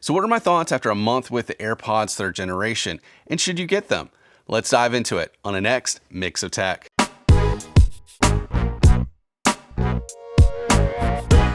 So what are my thoughts after a month with the AirPods 3rd generation, and should you get them? Let's dive into it on the next Mix of Tech.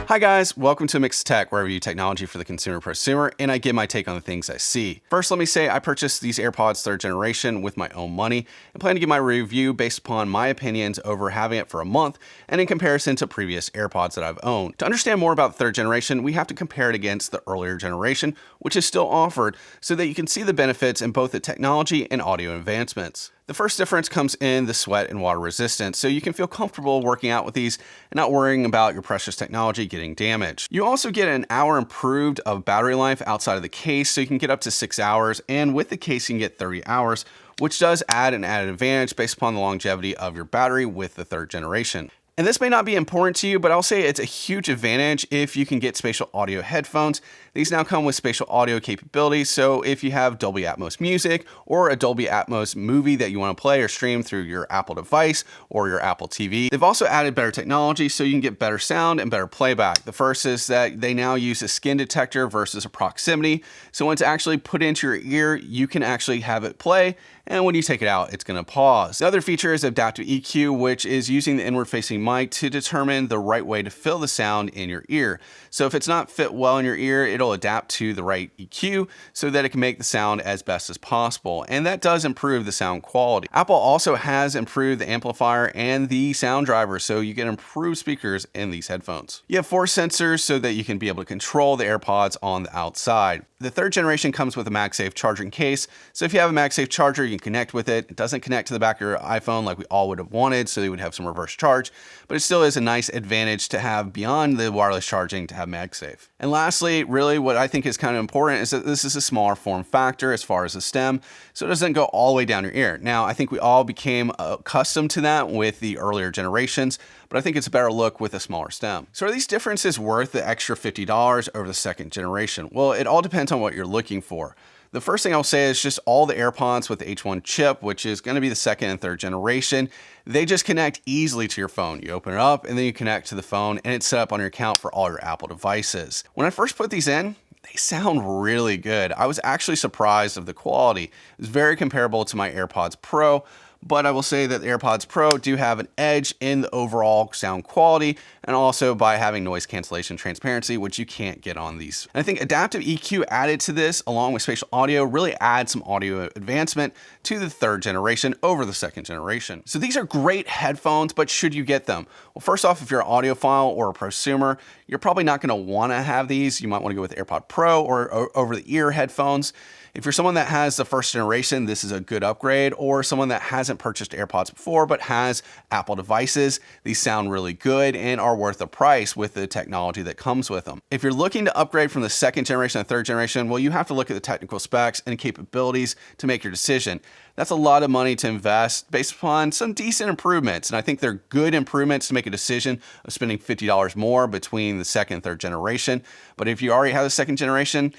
Hi guys, welcome to Mix of Tech, where I review technology for the consumer prosumer, and I give my take on the things I see. First, let me say I purchased these AirPods 3rd generation with my own money and plan to give my review based upon my opinions over having it for a month and in comparison to previous AirPods that I've owned. To understand more about the 3rd generation, we have to compare it against the earlier generation, which is still offered, so that you can see the benefits in both the technology and audio advancements. The first difference comes in the sweat and water resistance, so you can feel comfortable working out with these and not worrying about your precious technology getting damaged. You also get an hour improved of battery life outside of the case, so you can get up to 6 hours, and with the case you can get 30 hours, which does add an added advantage based upon the longevity of your battery with the 3rd generation. And this may not be important to you, but I'll say it's a huge advantage if you can get spatial audio headphones. These now come with spatial audio capabilities, so if you have Dolby Atmos music or a Dolby Atmos movie that you want to play or stream through your Apple device or your Apple TV. They've also added better technology so you can get better sound and better playback. The first is that they now use a skin detector versus a proximity, so when it's actually put into your ear, you can actually have it play, and when you take it out, it's going to pause. The other feature is adaptive EQ, which is using the inward-facing mic to determine the right way to fill the sound in your ear. So if it's not fit well in your ear, it'll adapt to the right EQ so that it can make the sound as best as possible. And that does improve the sound quality. Apple also has improved the amplifier and the sound driver, so you get improved speakers in these headphones. You have 4 sensors so that you can be able to control the AirPods on the outside. The 3rd generation comes with a MagSafe charging case, so if you have a MagSafe charger, you can connect with it. It doesn't connect to the back of your iPhone like we all would have wanted, so you would have some reverse charge, but it still is a nice advantage to have beyond the wireless charging to have MagSafe. And lastly, really what I think is kind of important is that this is a smaller form factor as far as the stem, so it doesn't go all the way down your ear. Now, I think we all became accustomed to that with the earlier generations, but I think it's a better look with a smaller stem. So are these differences worth the extra $50 over the 2nd generation? Well, it all depends on what you're looking for. The first thing I'll say is just all the AirPods with the H1 chip, which is going to be the 2nd and 3rd generation, they just connect easily to your phone. You open it up and then you connect to the phone, and it's set up on your account for all your Apple devices. When I first put these in, they sound really good. I was actually surprised of the quality. It was very comparable to my AirPods Pro, but I will say that the AirPods Pro do have an edge in the overall sound quality and also by having noise cancellation transparency, which you can't get on these. And I think adaptive EQ added to this, along with spatial audio, really adds some audio advancement to the 3rd generation over the 2nd generation. So these are great headphones, but should you get them? Well, first off, if you're an audiophile or a prosumer, you're probably not going to want to have these. You might want to go with AirPod Pro or over-the-ear headphones. If you're someone that has the 1st generation, this is a good upgrade, or someone that hasn't purchased AirPods before but has Apple devices, these sound really good and are worth the price with the technology that comes with them. If you're looking to upgrade from the 2nd generation to 3rd generation, well, you have to look at the technical specs and capabilities to make your decision. That's a lot of money to invest based upon some decent improvements, and I think they're good improvements to make a decision of spending $50 more between the 2nd and 3rd generation. But if you already have the 2nd generation,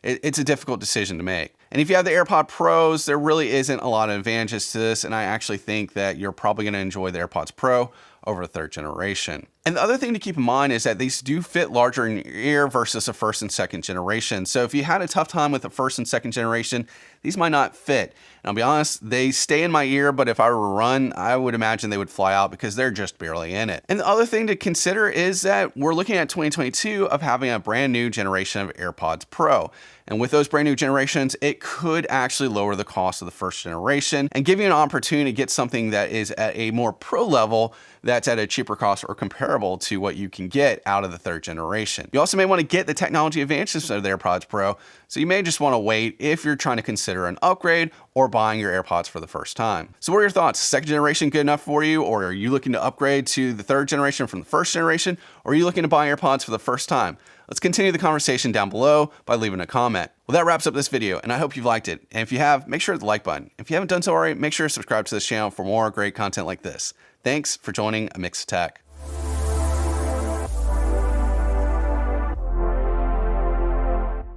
it's a difficult decision to make. And if you have the AirPod Pros, there really isn't a lot of advantages to this, and I actually think that you're probably going to enjoy the AirPods Pro over the 3rd generation. And the other thing to keep in mind is that these do fit larger in your ear versus a 1st and 2nd generation. So if you had a tough time with the 1st and 2nd generation, these might not fit. And I'll be honest, they stay in my ear, but if I were to run, I would imagine they would fly out because they're just barely in it. And the other thing to consider is that we're looking at 2022 of having a brand new generation of AirPods Pro. And with those brand new generations, it could actually lower the cost of the 1st generation and give you an opportunity to get something that is at a more pro level that's at a cheaper cost or comparable to what you can get out of the 3rd generation. You also may want to get the technology advances of the AirPods Pro, so you may just want to wait if you're trying to consider an upgrade or buying your AirPods for the first time. So what are your thoughts? 2nd generation good enough for you, or are you looking to upgrade to the 3rd generation from the 1st generation, or are you looking to buy AirPods for the first time? Let's continue the conversation down below by leaving a comment. Well, that wraps up this video, and I hope you've liked it. And if you have, make sure to hit the like button. If you haven't done so already, make sure to subscribe to this channel for more great content like this. Thanks for joining A Mix of Tech.